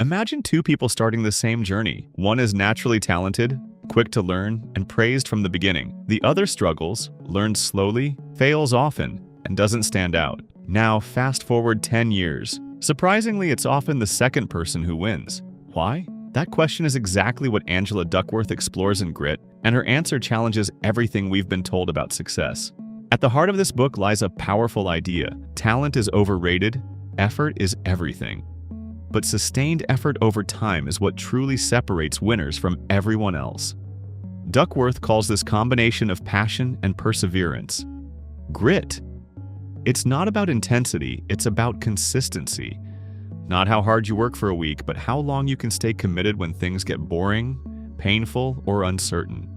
Imagine two people starting the same journey. One is naturally talented, quick to learn, and praised from the beginning. The other struggles, learns slowly, fails often, and doesn't stand out. Now, fast forward 10 years. Surprisingly, it's often the second person who wins. Why? That question is exactly what Angela Duckworth explores in Grit, and her answer challenges everything we've been told about success. At the heart of this book lies a powerful idea. Talent is overrated, effort is everything. But sustained effort over time is what truly separates winners from everyone else. Duckworth calls this combination of passion and perseverance grit. It's not about intensity, it's about consistency. Not how hard you work for a week, but how long you can stay committed when things get boring, painful, or uncertain.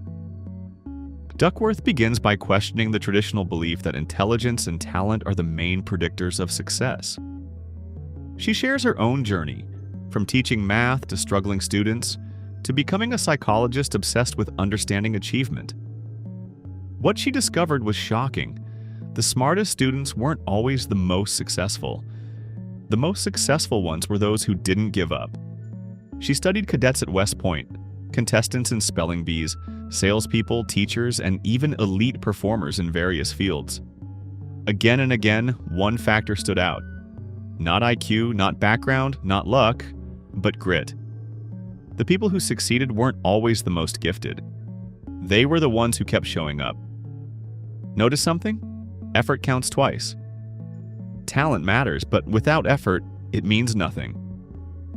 Duckworth begins by questioning the traditional belief that intelligence and talent are the main predictors of success. She shares her own journey, from teaching math to struggling students, to becoming a psychologist obsessed with understanding achievement. What she discovered was shocking. The smartest students weren't always the most successful. The most successful ones were those who didn't give up. She studied cadets at West Point, contestants in spelling bees, salespeople, teachers, and even elite performers in various fields. Again and again, one factor stood out. Not IQ, not background, not luck, but grit. The people who succeeded weren't always the most gifted. They were the ones who kept showing up. Notice something? Effort counts twice. Talent matters, but without effort, it means nothing.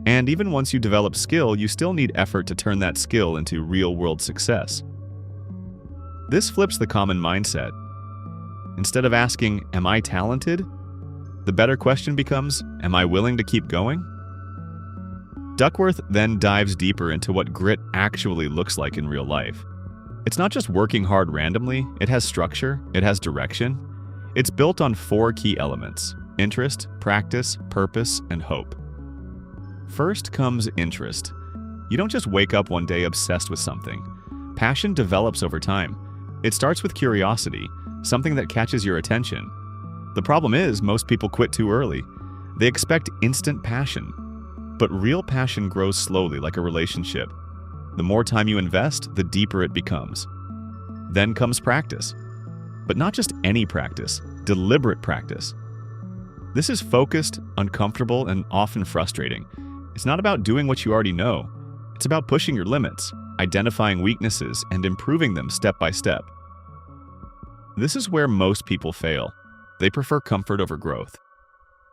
And even once you develop skill, you still need effort to turn that skill into real-world success. This flips the common mindset. Instead of asking, "Am I talented?" the better question becomes, "Am I willing to keep going?" Duckworth then dives deeper into what grit actually looks like in real life. It's not just working hard randomly, it has structure, it has direction. It's built on 4 key elements: interest, practice, purpose, and hope. First comes interest. You don't just wake up one day obsessed with something. Passion develops over time. It starts with curiosity, something that catches your attention. The problem is, most people quit too early. They expect instant passion. But real passion grows slowly, like a relationship. The more time you invest, the deeper it becomes. Then comes practice. But not just any practice, deliberate practice. This is focused, uncomfortable, and often frustrating. It's not about doing what you already know. It's about pushing your limits, identifying weaknesses, and improving them step by step. This is where most people fail. They prefer comfort over growth.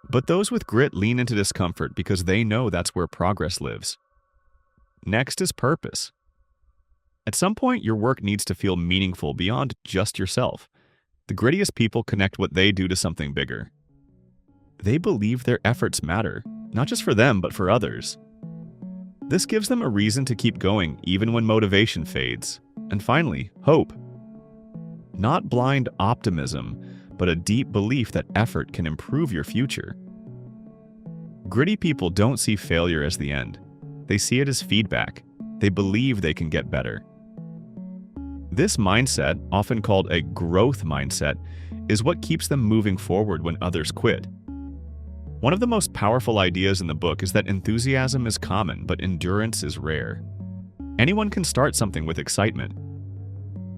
But those with grit lean into discomfort because they know that's where progress lives. Next is purpose. At some point, your work needs to feel meaningful beyond just yourself. The grittiest people connect what they do to something bigger. They believe their efforts matter, not just for them, but for others. This gives them a reason to keep going even when motivation fades. And finally, hope. Not blind optimism, but a deep belief that effort can improve your future. Gritty people don't see failure as the end. They see it as feedback. They believe they can get better. This mindset, often called a growth mindset, is what keeps them moving forward when others quit. One of the most powerful ideas in the book is that enthusiasm is common, but endurance is rare. Anyone can start something with excitement.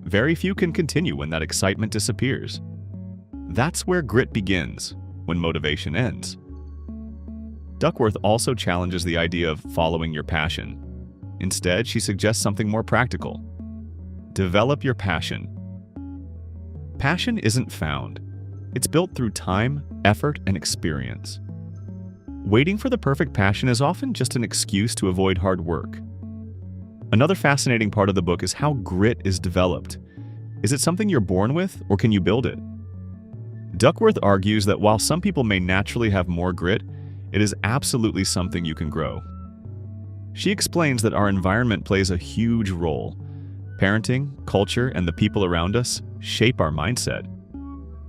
Very few can continue when that excitement disappears. That's where grit begins, when motivation ends. Duckworth also challenges the idea of following your passion. Instead, she suggests something more practical. Develop your passion. Passion isn't found. It's built through time, effort, and experience. Waiting for the perfect passion is often just an excuse to avoid hard work. Another fascinating part of the book is how grit is developed. Is it something you're born with, or can you build it? Duckworth argues that while some people may naturally have more grit, it is absolutely something you can grow. She explains that our environment plays a huge role. Parenting, culture, and the people around us shape our mindset.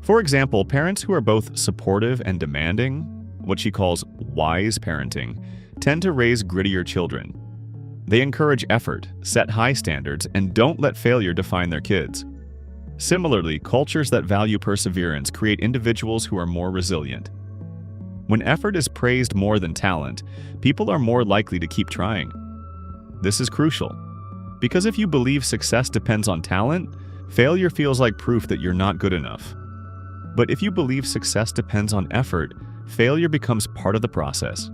For example, parents who are both supportive and demanding, what she calls wise parenting, tend to raise grittier children. They encourage effort, set high standards, and don't let failure define their kids. Similarly, cultures that value perseverance create individuals who are more resilient. When effort is praised more than talent, people are more likely to keep trying. This is crucial, because if you believe success depends on talent, failure feels like proof that you're not good enough. But if you believe success depends on effort, failure becomes part of the process.